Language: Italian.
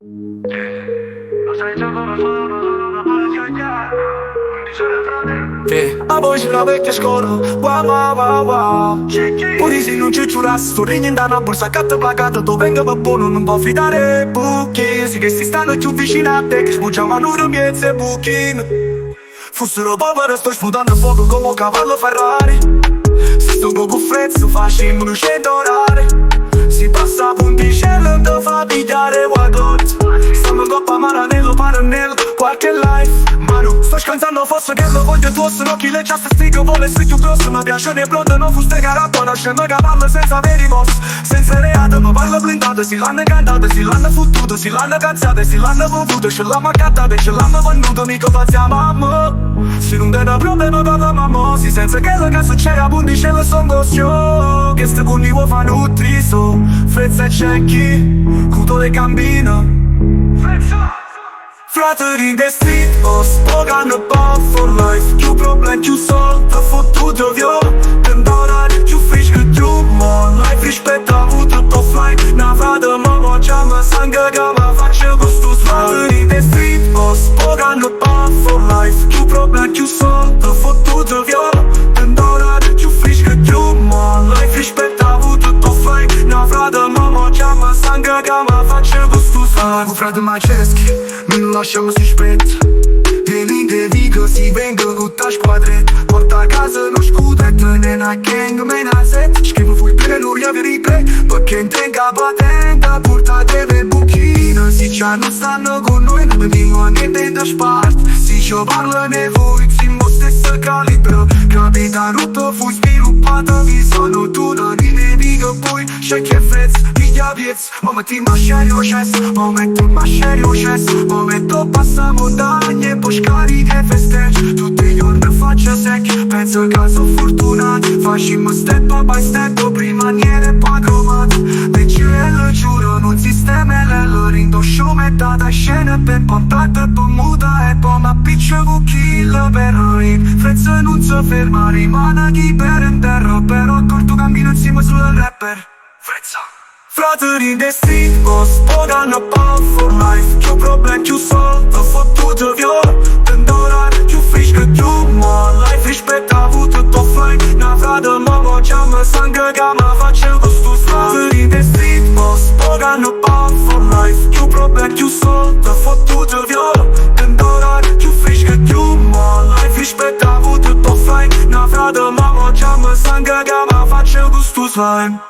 A voi și la vecchia școală, wow, wow, wow, wow. Purisi non ci ciuras, sorrigni da una borsa carta placata, tu venga va buono, non può fidare buchi. Che si stanno più vicino a te, che sbucciavano ramiezze e buchine. Fossero povere, sto sputando fuoco come un cavallo Ferrari. Se sto con frezzo, facciamo un scendorare. Si passa a punticello, non ti fa pigliare guardot. Stiamo in coppa maranello, paranello, qualche life. Ma non sto scansando, forse che lo voglio tu. Se no chi le ciaste stigo vuole essere più grosso. Mi piace ne blonde, non fuste carato. Nascendo che parlo senza avere mosse. Senza reato, ma parlo blindato. Si l'hanno cantata, si l'hanno fottuto. Si l'hanno cazzata, si l'hanno voluto. Ce l'hanno cantata, ce l'hanno venduto. Mica facciamo mamma. Se non te ne problema, papà, mamma. Si senza che la casa c'è a punticello, sono goscio. Che ste punti vuoi fare un triso. Frezza e cecchi, cuto le gambine. Fratelli de street, o spogano ball for life. Più problem, più soldi, fottuto vio. Când orari, più frici che più more life. Rispetto avuto offline. Na vada mama, chiama sangă că mă face gustul. Fratelli de street, o spogano ball for life. Più problem, più soldi, fottuto vio. Când orari, più frici che più more life. Rispetto avuto offline. Na vada mama, chiama sangă că mă face gustul. Cu frate maceschi, nu lasciamo si spet. De linde vigă, si vengă cu tași quadret. Porta acasă, nu scudet, nena gang, mena set. Scrivo fui peluri, averi pre. Perché intenga batenta, purta deve buchină. Si già non stanno con noi, non vengono a niente da spart. Si ci parla nevoi, siamo stessa calibro. Capitanuto fu sviluppata, vi sono tu, non rinnevigo poi. C'è che frezz, piglia viez. Momenti ma serio sces, momenti ma serio sces. Momento passa montagne, poșcari e festegi. Tutti i giorni faccio sec, penso che sono fortunato. Facciamo step by step, prima maniere pagromat. Deci le giuro, non sistemele lor. Indo show metà scena per portata, pe muda e pe ma piccia cu kill per noi. Frezza non si ferma, rimane chi per in terra. Però accorto cammino insieme sul rapper. Frezza. Fratelli de street, o spogano ball for life. Più problem, più soldi, fottuto vio. Când orari, più frici che più more life. Rispetto avuto offline. Na vada mama, chiama sangă că mă face gustul. Fratelli de street, o spogano ball for life. Più problem, più soldi, fottuto vio. Când orari, più frici che più more life. Rispetto avuto offline. Na vada mama, chiama sangă că mă face gustul slime.